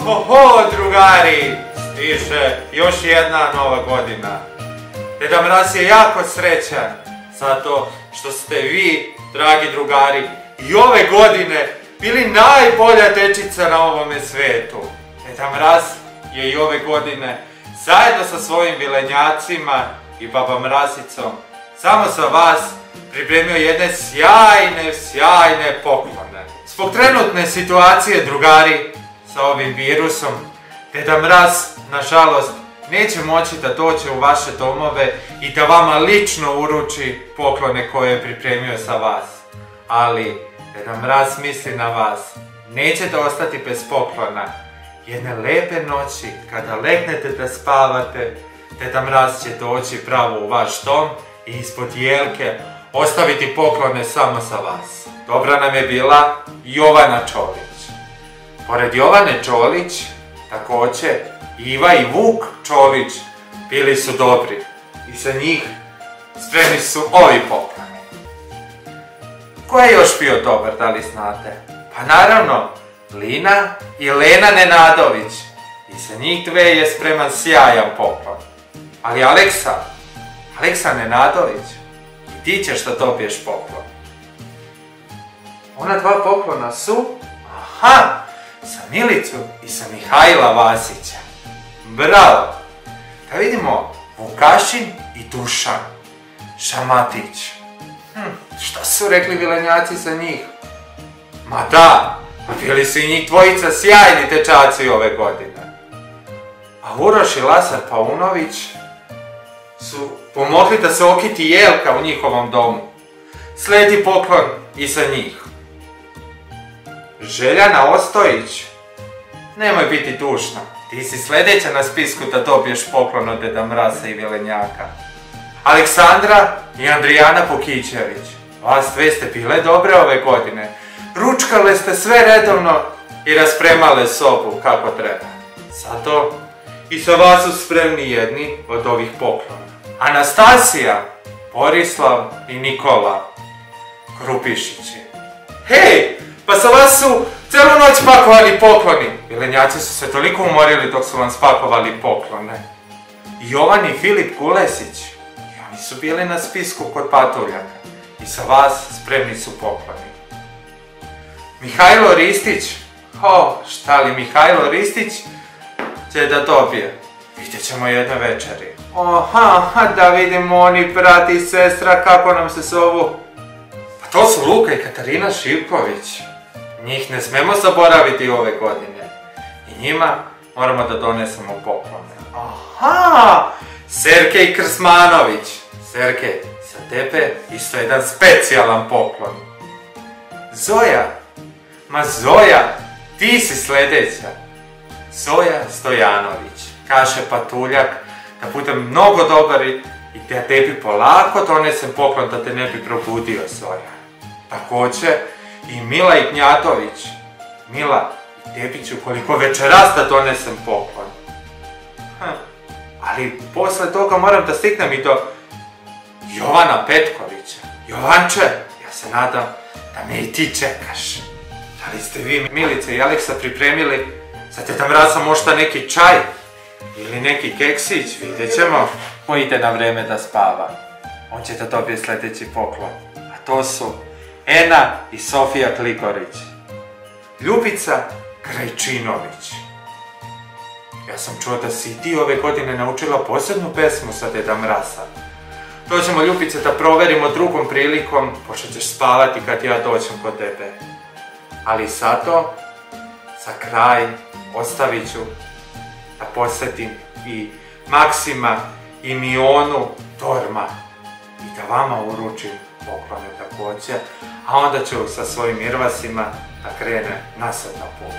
Ho, drugari, stiže još jedna nova godina. Deda Mraz je jako srećan zato što ste vi, dragi drugari, i ove godine bili najbolja tečica na ovome svetu. Deda Mraz je i ove godine zajedno sa svojim vilenjacima i baba Mrazicom samo za vas pripremio jedne sjajne poklone. Zbog trenutne situacije, drugari, sa ovim virusom, Deda Mraz, nažalost, neće moći da dođe u vaše domove i da vama lično uruči poklone koje je pripremio za vas. Ali Deda Mraz misli na vas. Nećete ostati bez poklona. Jedne lepe noći, kada legnete da spavate, Deda Mraz će doći pravo u vaš dom i ispod jelke ostaviti poklone samo za vas. Dobra nam je bila Jovana Čolić. Pored Jovane Čolić, također Iva i Vuk Čolić bili su dobri i za njih spremni su ovi pokloni. Ko je još bio dobar, da li znate? Pa naravno, Lina i Lena Nenadović. I za njih dve je spreman sjajan poklon. Ali Aleksa Nenadović, i ti ćeš da dobiješ poklon. Ona dva poklona su, sa Milicu i sa Mihajla Vasića. Bravo! Da vidimo Vukašin i Dušan Šamatić. Šta su rekli vilenjaci za njih? Ma da, bili su i njih dvojica sjajni dečaci ove godine. A Uroš i Lazar Paunović su pomogli da se okiti jelka u njihovom domu. Sledi poklon i za njih. Željana Ostojić, nemoj biti dušna, ti si sljedeća na spisku da dobiješ poklon od Deda Mraza i vilenjaka. Aleksandra i Andrijana Pukićević, vas dve ste bile dobre ove godine. Ručkale ste sve redovno i raspremale sobu kako treba. Zato i za vas su spremni jedni od ovih poklona. Anastasija, Borislav i Nikola Krupišići. Hej, pa za vas su celu noć pakovali pokloni. Vilenjaci su se toliko umorili dok su vam spakovali poklone. Jovan i Filip Kulesić, i oni su bili na spisku kod patuljaka. I za vas spremni su pokloni. Mihajlo Ristić, šta li Mihajlo Ristić će da dobije? Vidjet ćemo jedne večeri. Da vidimo oni brat i sestra kako nam se zovu. Pa to su Luka i Katarina Šivković. Njih ne smemo zaboraviti ove godine. I njima moramo da donesemo poklone. Sergej Krsmanović. Sergej, za tebe isto jedan specijalan poklon. Zoja. Ma Zoja, ti si sljedeća. Zoja Stojanović. Kaže patuljak da budem mnogo dobar i da tebi polako donesem poklon da te ne bi probudio, Zoja. Također i Mila Ignjatović. Mila, i tebi ću koliko večeras da donesem poklon. Ali posle toga moram da stignem i do Jovana Petkovića. Jovanče, ja se nadam da me i ti čekaš. Da li ste vi, Milice i Aleksa, pripremili za Deda Mraza možda neki čaj? Ili neki keksić, vidjet ćemo. Ko ide na vreme da spava? On će da dobije sljedeći poklon. A to su Ena i Sofija Klikorić. Ljubica Krajčinović. Ja sam čuo da si ti ove godine naučila posebnu pesmu sa Deda Mraza. To ćemo, Ljubice, da proverimo drugom prilikom, pošto ćeš spavati kad ja dođem kod tebe. Ali zato, za kraj, ostavit ću da posjetim i Maksima i Mionu Torma i da vama uručim poklone također, a onda ću sa svojim irvasima da krene nazad na put.